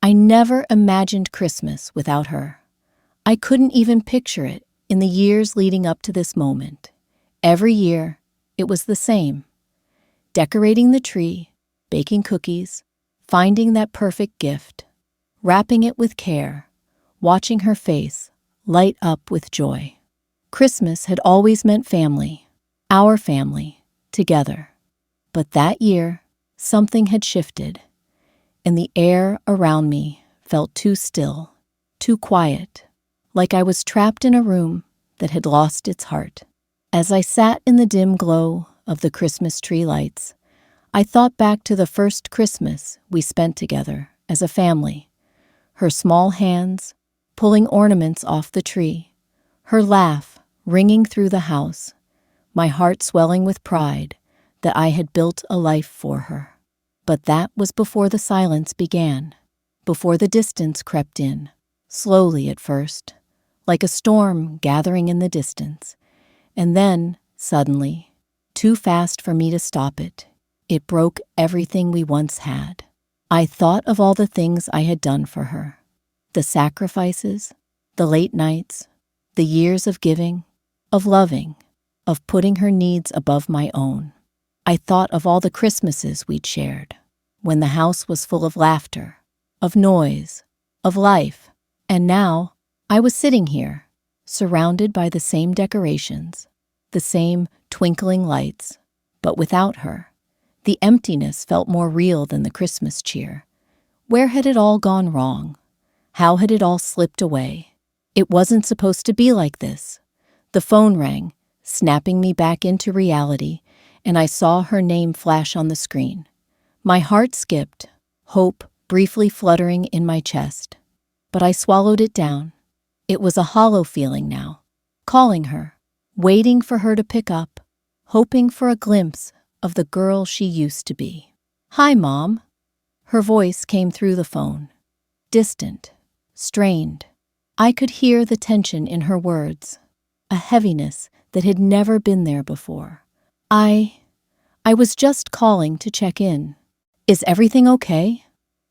I never imagined Christmas without her. I couldn't even picture it in the years leading up to this moment. Every year, it was the same. Decorating the tree, baking cookies, finding that perfect gift, wrapping it with care, watching her face light up with joy. Christmas had always meant family, our family, together. But that year, something had shifted, and the air around me felt too still, too quiet, like I was trapped in a room that had lost its heart. As I sat in the dim glow of the Christmas tree lights, I thought back to the first Christmas we spent together as a family. Her small hands pulling ornaments off the tree, her laugh ringing through the house, my heart swelling with pride that I had built a life for her. But that was before the silence began, before the distance crept in, slowly at first, like a storm gathering in the distance. And then, suddenly, too fast for me to stop it, it broke everything we once had. I thought of all the things I had done for her, the sacrifices, the late nights, the years of giving, of loving, of putting her needs above my own. I thought of all the Christmases we'd shared, when the house was full of laughter, of noise, of life. And now, I was sitting here, surrounded by the same decorations, the same twinkling lights, but without her. The emptiness felt more real than the Christmas cheer. Where had it all gone wrong? How had it all slipped away? It wasn't supposed to be like this. The phone rang, snapping me back into reality, and I saw her name flash on the screen. My heart skipped, hope briefly fluttering in my chest. But I swallowed it down. It was a hollow feeling now, calling her, waiting for her to pick up, hoping for a glimpse of the girl she used to be. "Hi, Mom." Her voice came through the phone, distant, strained. I could hear the tension in her words, a heaviness that had never been there before. I was just calling to check in. "Is everything okay?"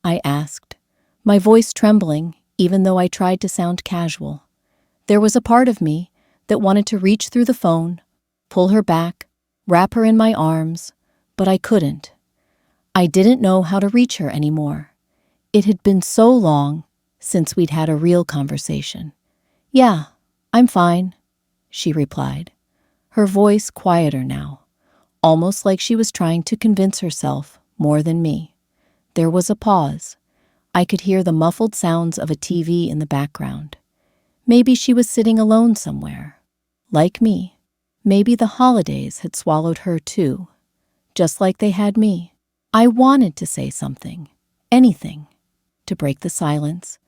I asked, my voice trembling even though I tried to sound casual. There was a part of me that wanted to reach through the phone, pull her back, wrap her in my arms, but I couldn't. I didn't know how to reach her anymore. It had been so long since we'd had a real conversation. "Yeah, I'm fine," she replied, her voice quieter now, almost like she was trying to convince herself more than me. There was a pause. I could hear the muffled sounds of a TV in the background. Maybe she was sitting alone somewhere. Like me, maybe the holidays had swallowed her too, just like they had me. I wanted to say something, anything, to break the silence,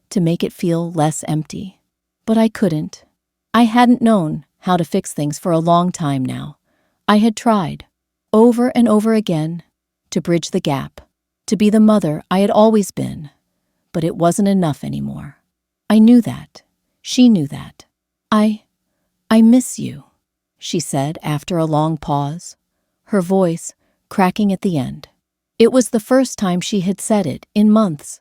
to make it feel less empty. But I couldn't. I hadn't known how to fix things for a long time now. I had tried, over and over again, to bridge the gap, to be the mother I had always been, but it wasn't enough anymore. I knew that. She knew that. I miss you," she said after a long pause, her voice cracking at the end. It was the first time she had said it in months,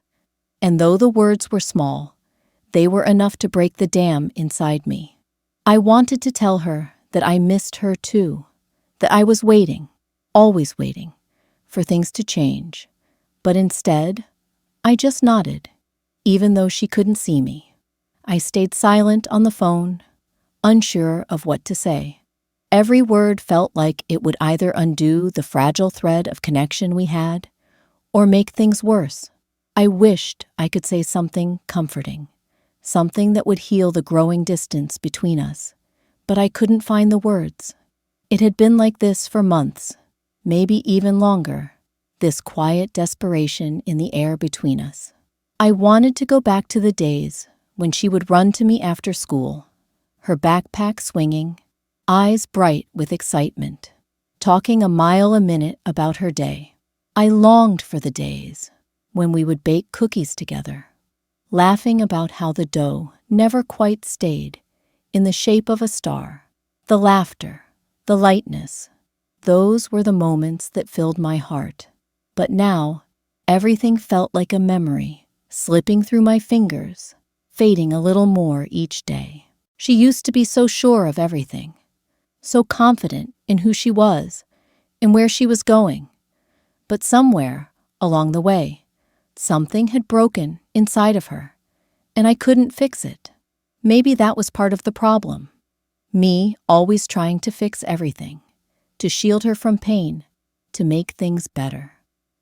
and though the words were small, they were enough to break the dam inside me. I wanted to tell her that I missed her too, that I was waiting, always waiting, for things to change. But instead, I just nodded, even though she couldn't see me. I stayed silent on the phone, unsure of what to say. Every word felt like it would either undo the fragile thread of connection we had, or make things worse. I wished I could say something comforting, something that would heal the growing distance between us, but I couldn't find the words. It had been like this for months, maybe even longer, this quiet desperation in the air between us. I wanted to go back to the days when she would run to me after school, her backpack swinging, eyes bright with excitement, talking a mile a minute about her day. I longed for the days when we would bake cookies together, laughing about how the dough never quite stayed in the shape of a star. The laughter, the lightness, those were the moments that filled my heart. But now, everything felt like a memory slipping through my fingers, fading a little more each day. She used to be so sure of everything, so confident in who she was and where she was going. But somewhere along the way, something had broken inside of her, and I couldn't fix it. Maybe that was part of the problem. Me always trying to fix everything, to shield her from pain, to make things better.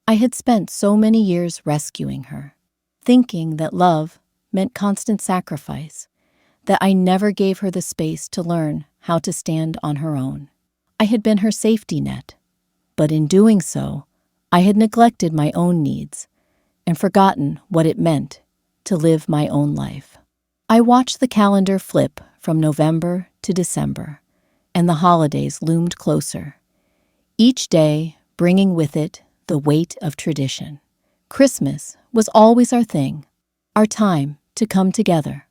I had spent so many years rescuing her, thinking that love meant constant sacrifice, that I never gave her the space to learn how to stand on her own. I had been her safety net, but in doing so, I had neglected my own needs and forgotten what it meant to live my own life. I watched the calendar flip from November to December, and the holidays loomed closer, each day bringing with it the weight of tradition. Christmas was always our thing, our time to come together.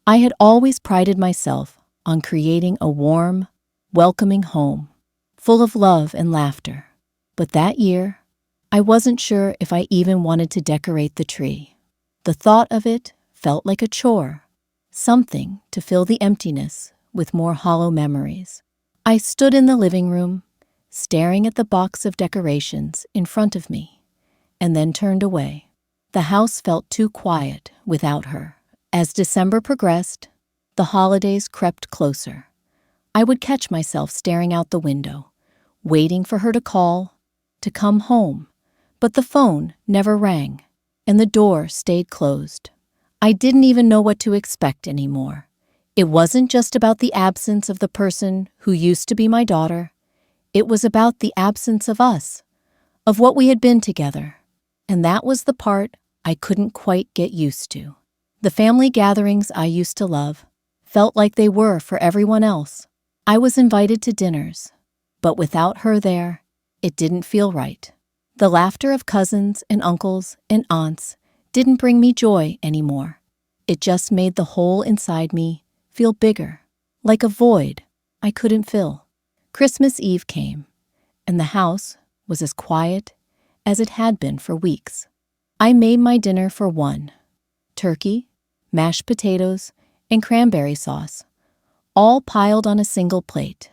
I had always prided myself on creating a warm, welcoming home, full of love and laughter. But that year, I wasn't sure if I even wanted to decorate the tree. The thought of it felt like a chore, something to fill the emptiness with more hollow memories. I stood in the living room, staring at the box of decorations in front of me, and then turned away. The house felt too quiet without her. As December progressed, the holidays crept closer. I would catch myself staring out the window, waiting for her to call, to come home, but the phone never rang, and the door stayed closed. I didn't even know what to expect anymore. It wasn't just about the absence of the person who used to be my daughter. It was about the absence of us, of what we had been together. And that was the part I couldn't quite get used to. The family gatherings I used to love felt like they were for everyone else. I was invited to dinners, but without her there, it didn't feel right. The laughter of cousins and uncles and aunts didn't bring me joy anymore. It just made the hole inside me feel bigger, like a void I couldn't fill. Christmas Eve came, and the house was as quiet as it had been for weeks. I made my dinner for one: turkey, mashed potatoes, and cranberry sauce, all piled on a single plate,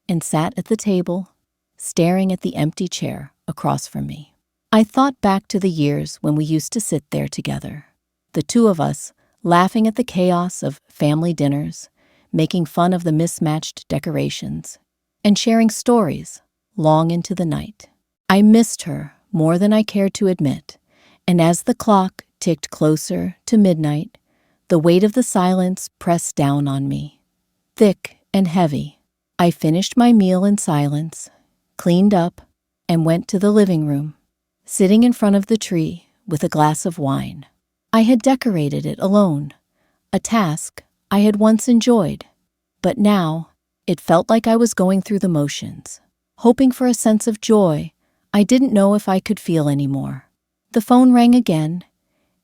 and sat at the table, staring at the empty chair across from me. I thought back to the years when we used to sit there together, the two of us laughing at the chaos of family dinners, making fun of the mismatched decorations, and sharing stories long into the night. I missed her more than I cared to admit, and as the clock ticked closer to midnight, the weight of the silence pressed down on me, thick and heavy. I finished my meal in silence, cleaned up, and went to the living room, sitting in front of the tree with a glass of wine. I had decorated it alone, a task I had once enjoyed, but now it felt like I was going through the motions, hoping for a sense of joy I didn't know if I could feel anymore. The phone rang again,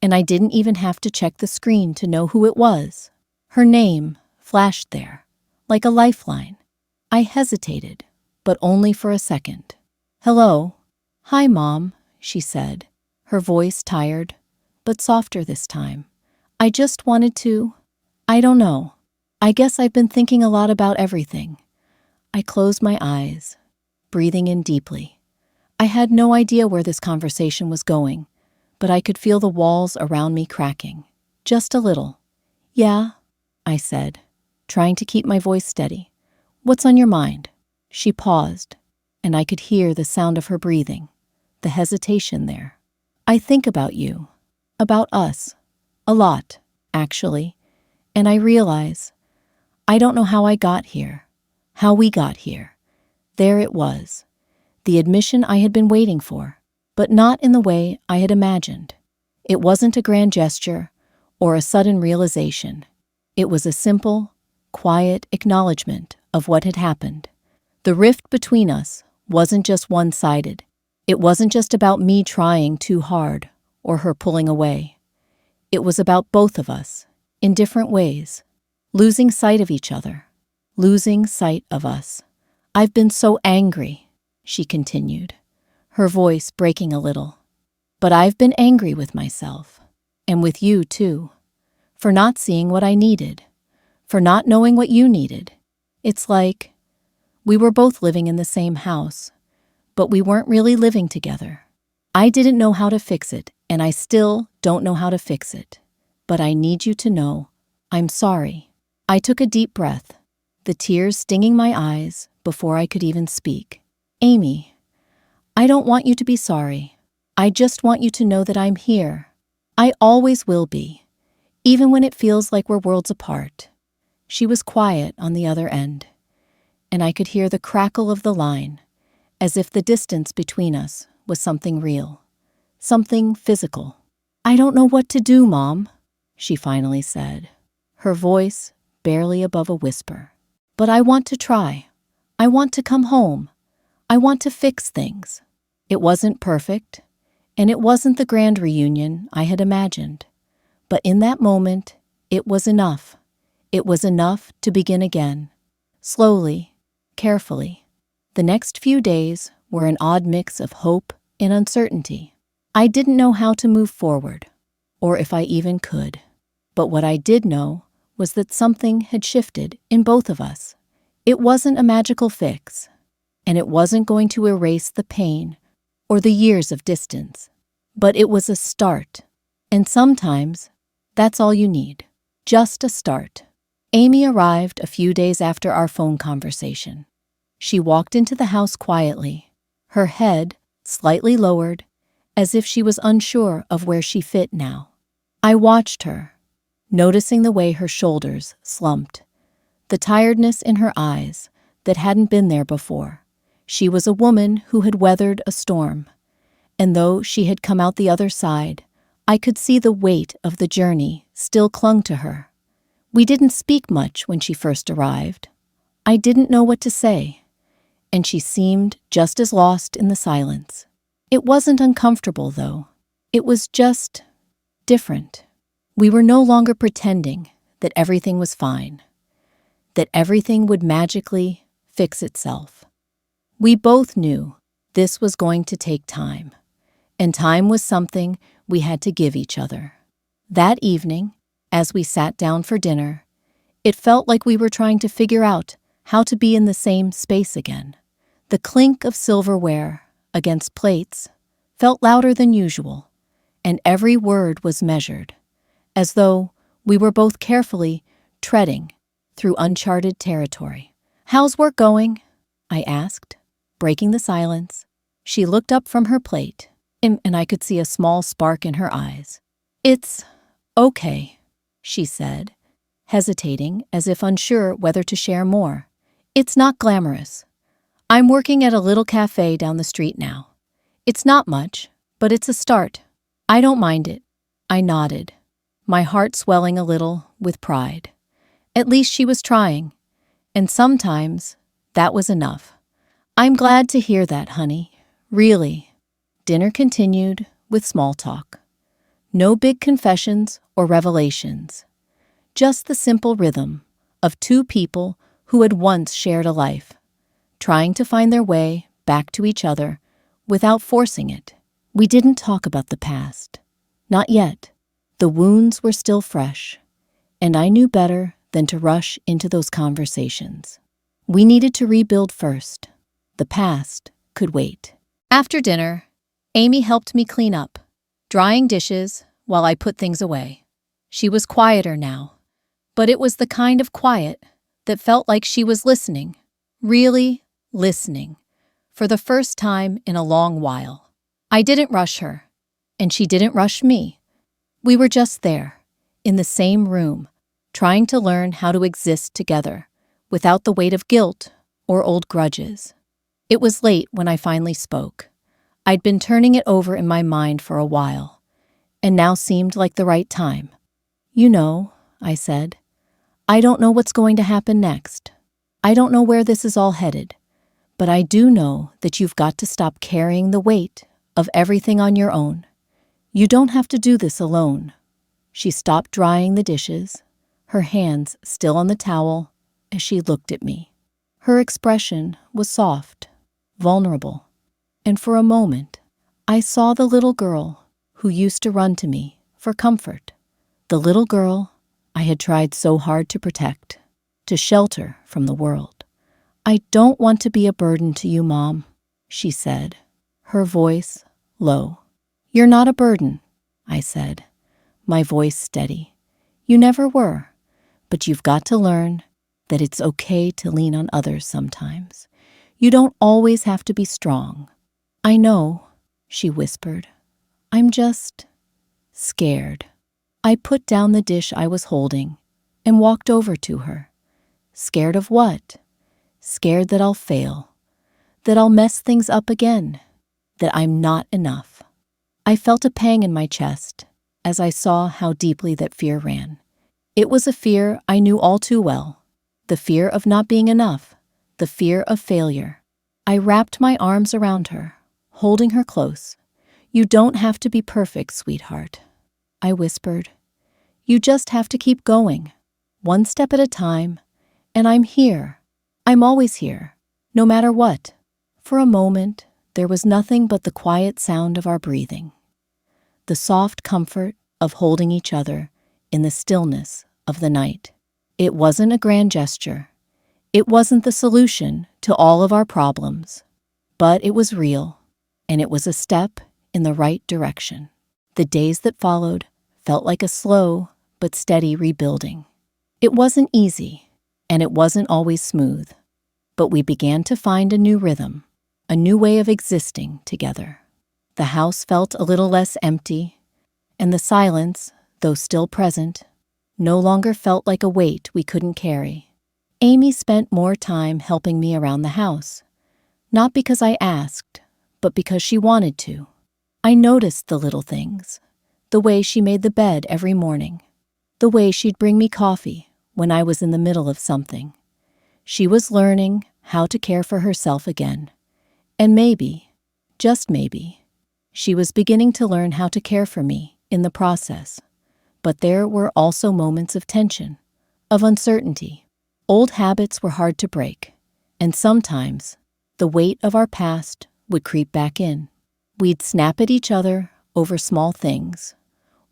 and I didn't even have to check the screen to know who it was. Her name flashed there, like a lifeline. I hesitated, but only for a second. "Hello." "Hi, Mom," she said, her voice tired, but softer this time. "I just wanted to, I don't know. I guess I've been thinking a lot about everything." I closed my eyes, breathing in deeply. I had no idea where this conversation was going, but I could feel the walls around me cracking, just a little. "Yeah," I said, trying to keep my voice steady. "What's on your mind?" She paused, and I could hear the sound of her breathing, the hesitation there. "I think about you, about us, a lot, actually, and I realize I don't know how I got here, how we got here." There it was, the admission I had been waiting for, but not in the way I had imagined. It wasn't a grand gesture or a sudden realization. It was a simple, quiet acknowledgement of what had happened. The rift between us wasn't just one-sided. It wasn't just about me trying too hard or her pulling away. It was about both of us, in different ways, losing sight of each other, losing sight of us. "I've been so angry," she continued, her voice breaking a little. "But I've been angry with myself. And with you, too. For not seeing what I needed. For not knowing what you needed. It's like we were both living in the same house, but we weren't really living together. I didn't know how to fix it, and I still don't know how to fix it. But I need you to know I'm sorry. I took a deep breath, the tears stinging my eyes before I could even speak. Amy, I don't want you to be sorry. I just want you to know that I'm here. I always will be, even when it feels like we're worlds apart. She was quiet on the other end, and I could hear the crackle of the line, as if the distance between us was something real, something physical. I don't know what to do, Mom, she finally said, her voice barely above a whisper. But I want to try. I want to come home. I want to fix things. It wasn't perfect, and it wasn't the grand reunion I had imagined. But in that moment, it was enough. It was enough to begin again. Slowly, carefully. The next few days were an odd mix of hope and uncertainty. I didn't know how to move forward, or if I even could. But what I did know was that something had shifted in both of us. It wasn't a magical fix, and it wasn't going to erase the pain or the years of distance. But it was a start, and sometimes that's all you need, just a start. Amy arrived a few days after our phone conversation. She walked into the house quietly, her head slightly lowered, as if she was unsure of where she fit now. I watched her, noticing the way her shoulders slumped, the tiredness in her eyes that hadn't been there before. She was a woman who had weathered a storm, and though she had come out the other side, I could see the weight of the journey still clung to her. We didn't speak much when she first arrived. I didn't know what to say, and she seemed just as lost in the silence. It wasn't uncomfortable, though. It was just different. We were no longer pretending that everything was fine, that everything would magically fix itself. We both knew this was going to take time, and time was something we had to give each other. That evening, as we sat down for dinner, it felt like we were trying to figure out how to be in the same space again. The clink of silverware against plates felt louder than usual, and every word was measured, as though we were both carefully treading through uncharted territory. "How's work going?" I asked, breaking the silence. She looked up from her plate, and I could see a small spark in her eyes. "It's okay," she said, hesitating as if unsure whether to share more. "It's not glamorous. I'm working at a little cafe down the street now. It's not much, but it's a start. I don't mind it." I nodded, my heart swelling a little with pride. At least she was trying, and sometimes that was enough. "I'm glad to hear that, honey. Really." Dinner continued with small talk. No big confessions or revelations. Just the simple rhythm of two people who had once shared a life, trying to find their way back to each other without forcing it. We didn't talk about the past. Not yet. The wounds were still fresh, and I knew better than to rush into those conversations. We needed to rebuild first. The past could wait. After dinner, Amy helped me clean up, drying dishes while I put things away. She was quieter now, but it was the kind of quiet that felt like she was listening, really listening, for the first time in a long while. I didn't rush her, and she didn't rush me. We were just there, in the same room, trying to learn how to exist together, without the weight of guilt or old grudges. It was late when I finally spoke. I'd been turning it over in my mind for a while, and now seemed like the right time. "You know," I said, "I don't know what's going to happen next. I don't know where this is all headed, but I do know that you've got to stop carrying the weight of everything on your own. You don't have to do this alone." She stopped drying the dishes, her hands still on the towel, as she looked at me. Her expression was soft, vulnerable, and for a moment, I saw the little girl who used to run to me for comfort. The little girl I had tried so hard to protect, to shelter from the world. "I don't want to be a burden to you, Mom," she said, her voice low. "You're not a burden," I said, my voice steady. "You never were, but you've got to learn that it's okay to lean on others sometimes. You don't always have to be strong." "I know," she whispered. "I'm just scared." I put down the dish I was holding and walked over to her. Scared of what? Scared that I'll fail, that I'll mess things up again, that I'm not enough. I felt a pang in my chest as I saw how deeply that fear ran. It was a fear I knew all too well, the fear of not being enough, the fear of failure. I wrapped my arms around her, holding her close. "You don't have to be perfect, sweetheart," I whispered. "You just have to keep going, one step at a time, and I'm here. I'm always here, no matter what." For a moment, there was nothing but the quiet sound of our breathing, the soft comfort of holding each other in the stillness of the night. It wasn't a grand gesture. It wasn't the solution to all of our problems, but it was real, and it was a step in the right direction. The days that followed felt like a slow but steady rebuilding. It wasn't easy, and it wasn't always smooth, but we began to find a new rhythm, a new way of existing together. The house felt a little less empty, and the silence, though still present, no longer felt like a weight we couldn't carry. Amy spent more time helping me around the house, not because I asked, but because she wanted to. I noticed the little things, the way she made the bed every morning, the way she'd bring me coffee when I was in the middle of something. She was learning how to care for herself again. And maybe, just maybe, she was beginning to learn how to care for me in the process. But there were also moments of tension, of uncertainty. Old habits were hard to break, and sometimes the weight of our past would creep back in. We'd snap at each other over small things,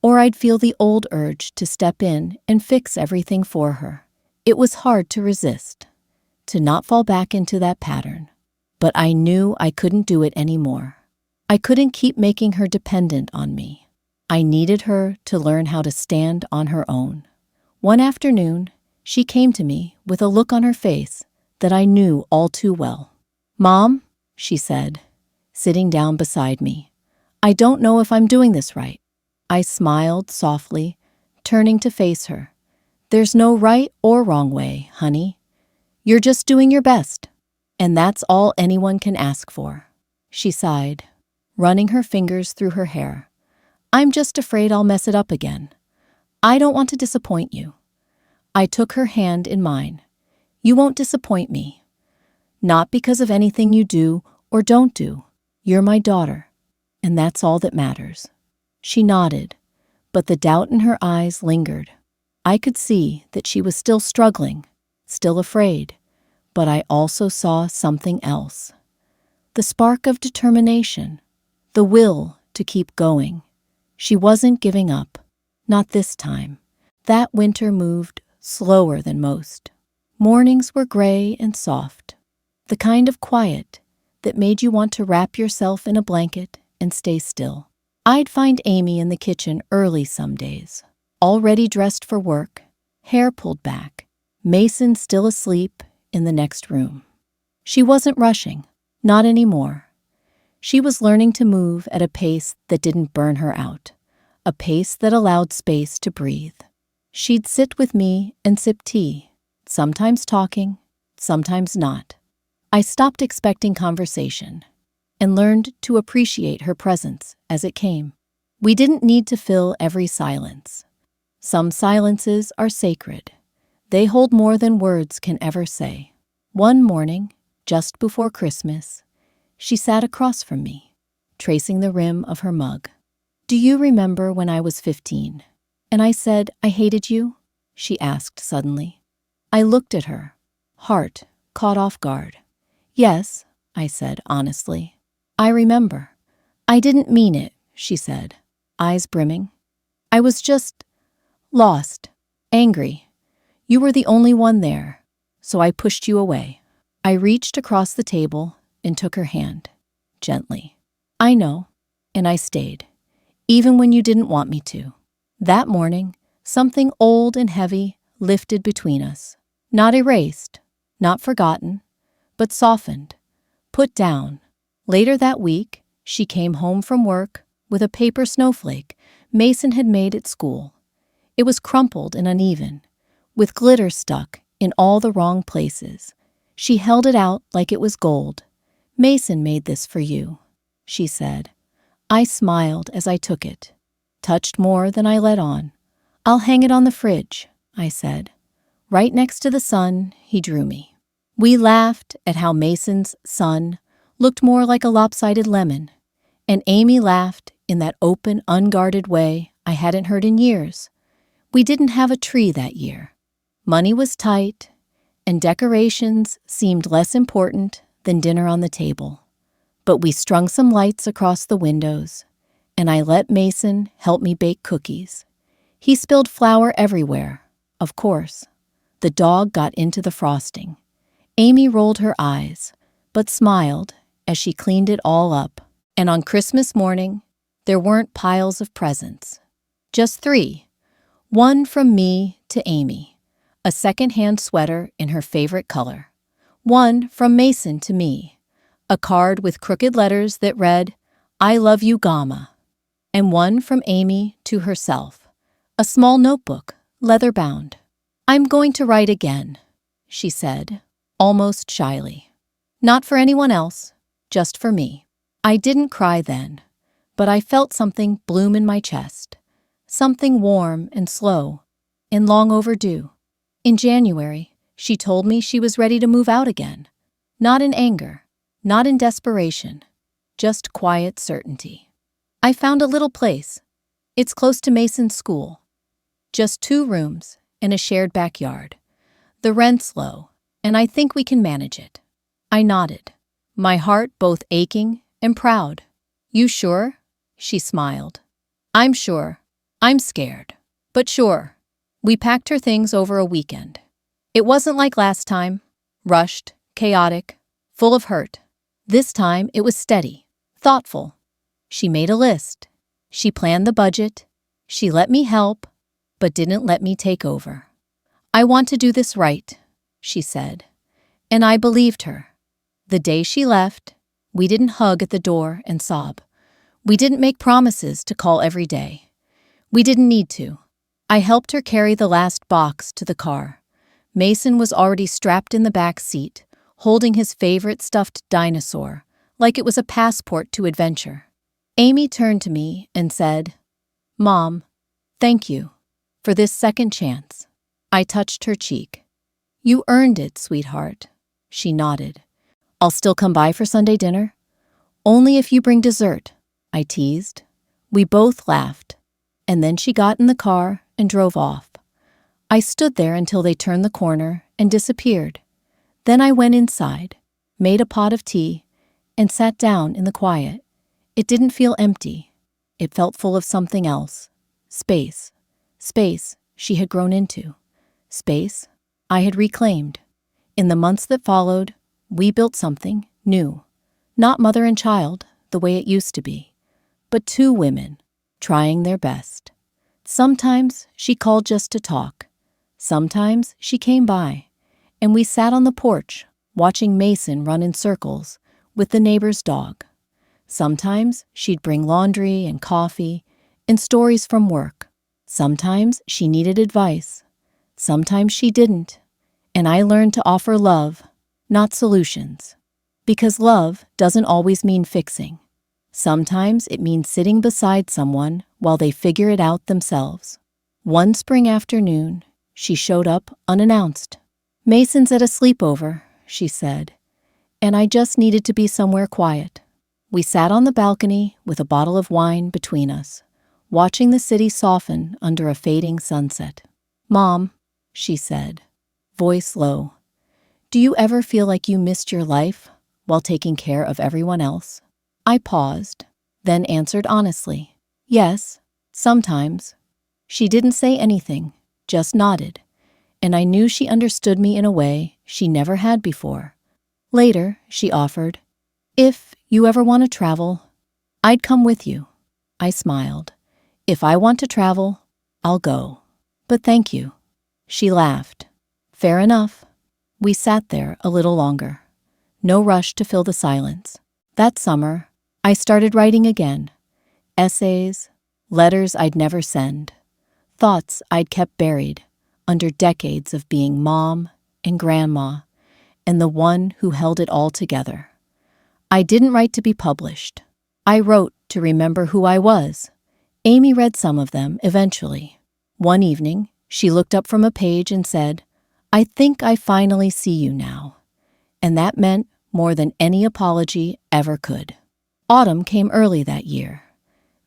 or I'd feel the old urge to step in and fix everything for her. It was hard to resist, to not fall back into that pattern. But I knew I couldn't do it anymore. I couldn't keep making her dependent on me. I needed her to learn how to stand on her own. One afternoon, she came to me with a look on her face that I knew all too well. "Mom," she said, sitting down beside me, "I don't know if I'm doing this right." I smiled softly, turning to face her. "There's no right or wrong way, honey. You're just doing your best, and that's all anyone can ask for." She sighed, running her fingers through her hair. "I'm just afraid I'll mess it up again. I don't want to disappoint you." I took her hand in mine. "You won't disappoint me. Not because of anything you do or don't do. You're my daughter, and that's all that matters." She nodded, but the doubt in her eyes lingered. I could see that she was still struggling, still afraid, but I also saw something else. The spark of determination, the will to keep going. She wasn't giving up, not this time. That winter moved slower than most. Mornings were gray and soft, the kind of quiet that made you want to wrap yourself in a blanket and stay still. I'd find Amy in the kitchen early some days, already dressed for work, hair pulled back, Mason still asleep in the next room. She wasn't rushing, not anymore. She was learning to move at a pace that didn't burn her out, a pace that allowed space to breathe. She'd sit with me and sip tea, sometimes talking, sometimes not. I stopped expecting conversation and learned to appreciate her presence as it came. We didn't need to fill every silence. Some silences are sacred. They hold more than words can ever say. One morning, just before Christmas, she sat across from me, tracing the rim of her mug. "Do you remember when I was 15, and I said I hated you?" she asked suddenly. I looked at her, heart caught off guard. "Yes," I said honestly. "I remember." "I didn't mean it," she said, eyes brimming. I was just lost, angry. You were the only one there, so I pushed you away. I reached across the table and took her hand, gently. I know, and I stayed, even when you didn't want me to. That morning, something old and heavy lifted between us. Not erased, not forgotten, but softened, put down. Later that week, she came home from work with a paper snowflake Mason had made at school. It was crumpled and uneven, with glitter stuck in all the wrong places. She held it out like it was gold. Mason made this for you, she said. I smiled as I took it, touched more than I let on. I'll hang it on the fridge, I said. Right next to the sun, he drew me. We laughed at how Mason's sun looked more like a lopsided lemon, and Amy laughed in that open, unguarded way I hadn't heard in years. We didn't have a tree that year. Money was tight, and decorations seemed less important than dinner on the table. But we strung some lights across the windows, and I let Mason help me bake cookies. He spilled flour everywhere, of course. The dog got into the frosting. Amy rolled her eyes, but smiled as she cleaned it all up. And on Christmas morning, there weren't piles of presents. Just 3. One from me to Amy, a second-hand sweater in her favorite color. One from Mason to me, a card with crooked letters that read, I love you, Gamma. And one from Amy to herself, a small notebook, leather-bound. I'm going to write again, she said, almost shyly. Not for anyone else, just for me. I didn't cry then, but I felt something bloom in my chest, something warm and slow, and long overdue. In January, she told me she was ready to move out again, not in anger, not in desperation, just quiet certainty. I found a little place. It's close to Mason's school. Just 2 rooms and a shared backyard. The rent's low, and I think we can manage it. I nodded, my heart both aching and proud. You sure? She smiled. I'm sure. I'm scared. But sure. We packed her things over a weekend. It wasn't like last time, rushed, chaotic, full of hurt. This time it was steady, thoughtful. She made a list. She planned the budget. She let me help, but didn't let me take over. I want to do this right, she said. And I believed her. The day she left, we didn't hug at the door and sob. We didn't make promises to call every day. We didn't need to. I helped her carry the last box to the car. Mason was already strapped in the back seat, holding his favorite stuffed dinosaur, like it was a passport to adventure. Amy turned to me and said, Mom, thank you for this second chance. I touched her cheek. You earned it, sweetheart. She nodded. I'll still come by for Sunday dinner? Only if you bring dessert, I teased. We both laughed, and then she got in the car and drove off. I stood there until they turned the corner and disappeared. Then I went inside, made a pot of tea, and sat down in the quiet. It didn't feel empty. It felt full of something else. Space. Space she had grown into. Space I had reclaimed. In the months that followed, we built something new. Not mother and child, the way it used to be, but 2 women, trying their best. Sometimes she called just to talk. Sometimes she came by, and we sat on the porch, watching Mason run in circles with the neighbor's dog. Sometimes she'd bring laundry and coffee and stories from work. Sometimes she needed advice. Sometimes she didn't. And I learned to offer love, not solutions. Because love doesn't always mean fixing. Sometimes it means sitting beside someone while they figure it out themselves. One spring afternoon, she showed up unannounced. Mason's at a sleepover, she said, and I just needed to be somewhere quiet. We sat on the balcony with a bottle of wine between us, watching the city soften under a fading sunset. Mom, she said, voice low, do you ever feel like you missed your life while taking care of everyone else? I paused, then answered honestly, yes, sometimes. She didn't say anything, just nodded, and I knew she understood me in a way she never had before. Later, she offered, "If you ever want to travel, I'd come with you." I smiled. "If I want to travel, I'll go. But thank you." She laughed. "Fair enough." We sat there a little longer. No rush to fill the silence. That summer, I started writing again. Essays, letters I'd never send, thoughts I'd kept buried under decades of being mom and grandma and the one who held it all together. I didn't write to be published. I wrote to remember who I was. Amy read some of them eventually. One evening, she looked up from a page and said, "I think I finally see you now." And that meant more than any apology ever could. Autumn came early that year.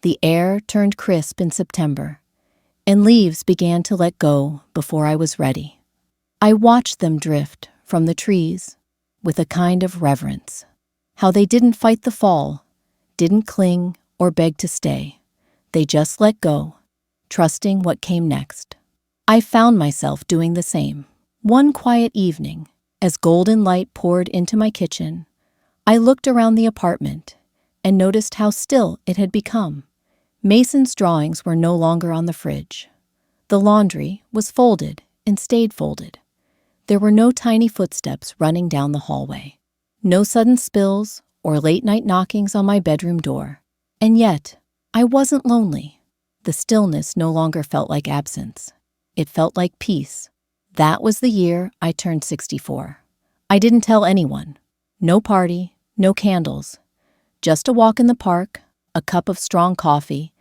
The air turned crisp in September, and leaves began to let go before I was ready. I watched them drift from the trees with a kind of reverence. How they didn't fight the fall, didn't cling or beg to stay. They just let go, trusting what came next. I found myself doing the same. One quiet evening, as golden light poured into my kitchen, I looked around the apartment and noticed how still it had become. Mason's drawings were no longer on the fridge. The laundry was folded and stayed folded. There were no tiny footsteps running down the hallway, no sudden spills or late-night knockings on my bedroom door. And yet, I wasn't lonely. The stillness no longer felt like absence. It felt like peace. That was the year I turned 64. I didn't tell anyone. No party, no candles. Just a walk in the park, a cup of strong coffee,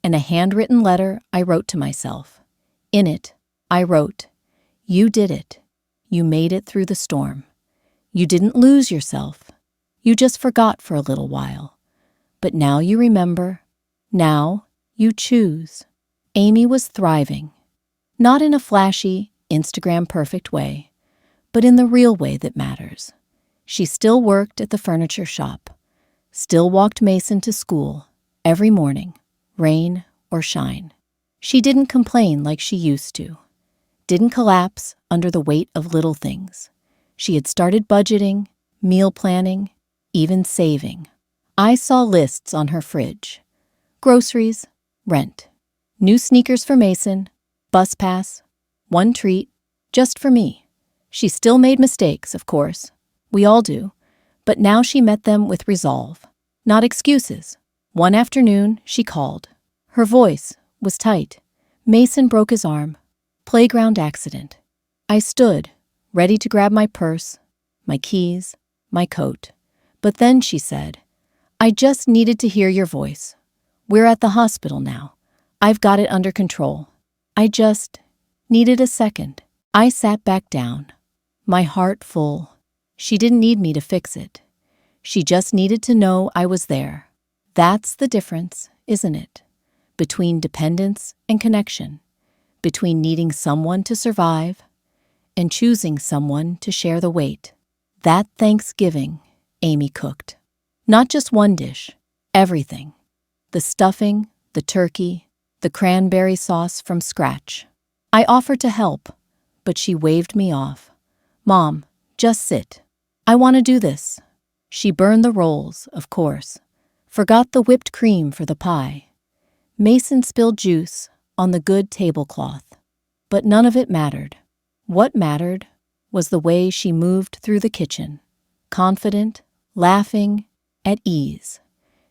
and a handwritten letter I wrote to myself. In it, I wrote, "You did it. You made it through the storm. You didn't lose yourself. You just forgot for a little while. But now you remember. Now you choose." Amy was thriving. Not in a flashy, Instagram-perfect way, but in the real way that matters. She still worked at the furniture shop, still walked Mason to school every morning, rain or shine. She didn't complain like she used to, didn't collapse under the weight of little things. She had started budgeting, meal planning, even saving. I saw lists on her fridge. Groceries, rent, new sneakers for Mason, bus pass, one treat, just for me. She still made mistakes, of course. We all do. But now she met them with resolve, not excuses. One afternoon, she called. Her voice was tight. Mason broke his arm. Playground accident. I stood, ready to grab my purse, my keys, my coat. But then she said, "I just needed to hear your voice. We're at the hospital now. I've got it under control. I just needed a second." I sat back down, my heart full. She didn't need me to fix it. She just needed to know I was there. That's the difference, isn't it? Between dependence and connection, between needing someone to survive and choosing someone to share the weight. That Thanksgiving, Amy cooked. Not just one dish, everything. The stuffing, the turkey, the cranberry sauce from scratch. I offered to help, but she waved me off. "Mom, just sit. I want to do this." She burned the rolls, of course. Forgot the whipped cream for the pie. Mason spilled juice on the good tablecloth. But none of it mattered. What mattered was the way she moved through the kitchen, confident, laughing, at ease.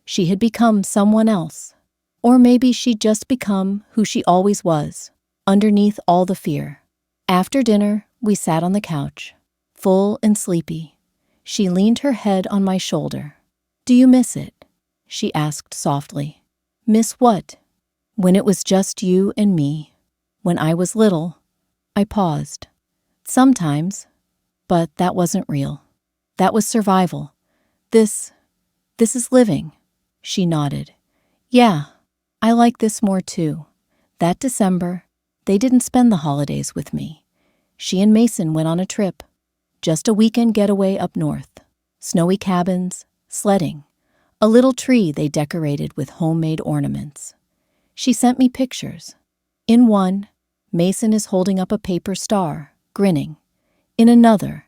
She had become someone else. Or maybe she'd just become who she always was, underneath all the fear. After dinner, we sat on the couch, full and sleepy. She leaned her head on my shoulder. "Do you miss it?" she asked softly. "Miss what?" "When it was just you and me. When I was little." I paused. "Sometimes, but that wasn't real. That was survival. This is living." She nodded. "Yeah, I like this more too." That December, they didn't spend the holidays with me. She and Mason went on a trip. Just a weekend getaway up north. Snowy cabins, sledding, a little tree they decorated with homemade ornaments. She sent me pictures. In one, Mason is holding up a paper star, grinning. In another,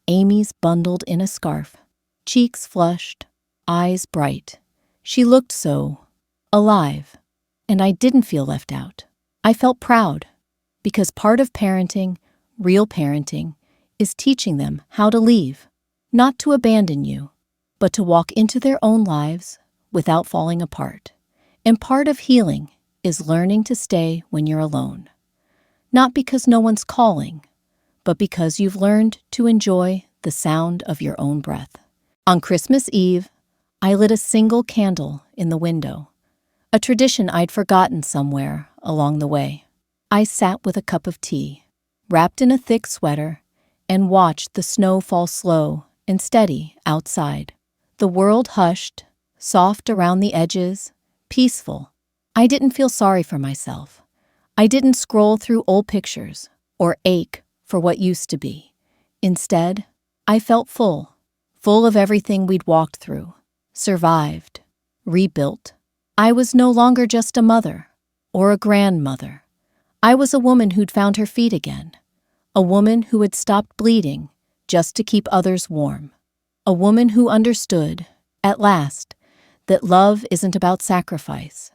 Amy's bundled in a scarf, cheeks flushed, eyes bright. She looked so alive, and I didn't feel left out. I felt proud, because part of parenting, real parenting, is teaching them how to leave, not to abandon you, but to walk into their own lives without falling apart. And part of healing is learning to stay when you're alone. Not because no one's calling, but because you've learned to enjoy the sound of your own breath. On Christmas Eve, I lit a single candle in the window, a tradition I'd forgotten somewhere along the way. I sat with a cup of tea, wrapped in a thick sweater, and watched the snow fall slow and steady outside. The world hushed, soft around the edges, peaceful. I didn't feel sorry for myself. I didn't scroll through old pictures or ache for what used to be. Instead, I felt full of everything we'd walked through, survived, rebuilt. I was no longer just a mother or a grandmother. I was a woman who'd found her feet again, a woman who had stopped bleeding just to keep others warm, a woman who understood, at last, that love isn't about sacrifice.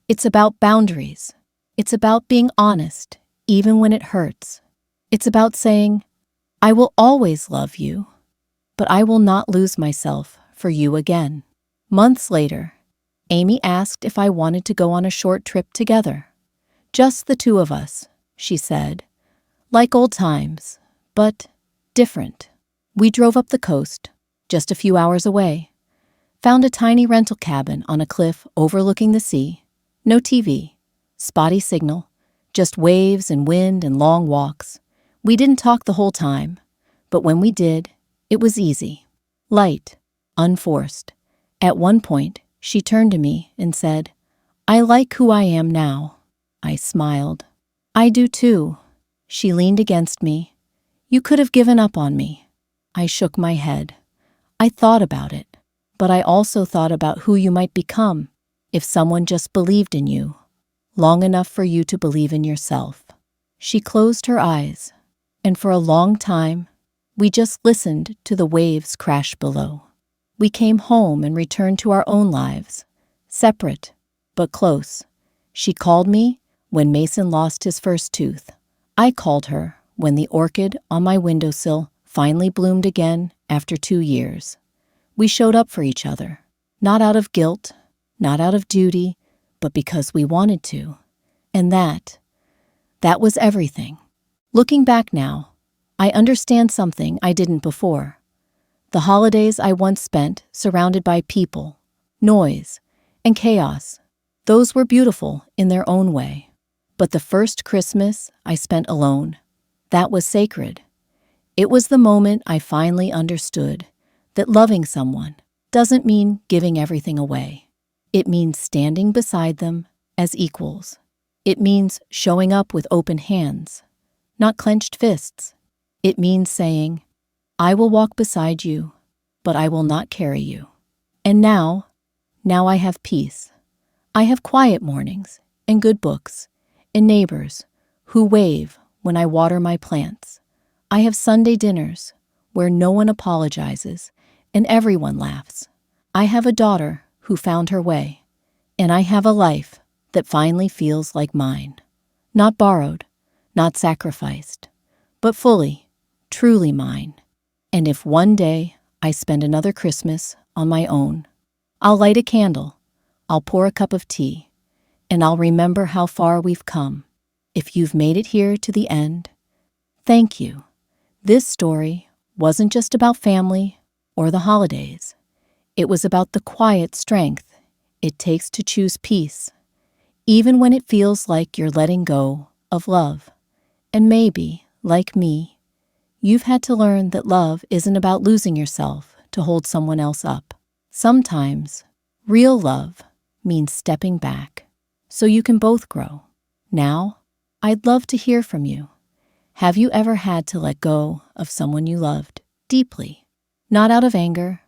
It's about boundaries. It's about being honest, even when it hurts. It's about saying, I will always love you, but I will not lose myself for you again. Months later, Amy asked if I wanted to go on a short trip together. Just the two of us, she said. Like old times, but different. We drove up the coast, just a few hours away. Found a tiny rental cabin on a cliff overlooking the sea. No TV, spotty signal, just waves and wind and long walks. We didn't talk the whole time, but when we did, it was easy, light, unforced. At one point, she turned to me and said, I like who I am now. I smiled. I do too. She leaned against me. You could have given up on me. I shook my head. I thought about it, but I also thought about who you might become if someone just believed in you, long enough for you to believe in yourself. She closed her eyes, and for a long time, we just listened to the waves crash below. We came home and returned to our own lives, separate but close. She called me when Mason lost his first tooth. I called her when the orchid on my windowsill finally bloomed again after 2 years. We showed up for each other, not out of guilt, not out of duty, but because we wanted to. And that was everything. Looking back now, I understand something I didn't before. The holidays I once spent surrounded by people, noise, and chaos, those were beautiful in their own way. But the first Christmas I spent alone, that was sacred. It was the moment I finally understood that loving someone doesn't mean giving everything away. It means standing beside them as equals. It means showing up with open hands, not clenched fists. It means saying, I will walk beside you, but I will not carry you. And now I have peace. I have quiet mornings and good books and neighbors who wave when I water my plants. I have Sunday dinners where no one apologizes and everyone laughs. I have a daughter who found her way, and I have a life that finally feels like mine. Not borrowed, not sacrificed, but fully, truly mine. And if one day I spend another Christmas on my own, I'll light a candle, I'll pour a cup of tea, and I'll remember how far we've come. If you've made it here to the end, thank you. This story wasn't just about family or the holidays. It was about the quiet strength it takes to choose peace, even when it feels like you're letting go of love. And maybe, like me, you've had to learn that love isn't about losing yourself to hold someone else up. Sometimes, real love means stepping back so you can both grow. Now, I'd love to hear from you. Have you ever had to let go of someone you loved deeply, not out of anger,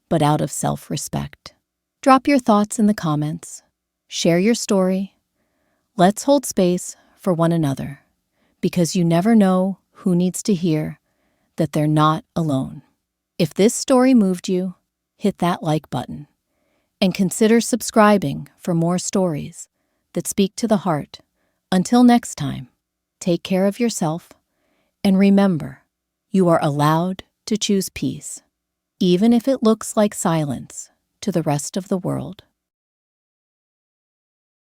but out of self-respect? Drop your thoughts in the comments. Share your story. Let's hold space for one another, because you never know who needs to hear that they're not alone. If this story moved you, hit that like button and consider subscribing for more stories that speak to the heart. Until next time, take care of yourself and remember, you are allowed to choose peace, even if it looks like silence to the rest of the world.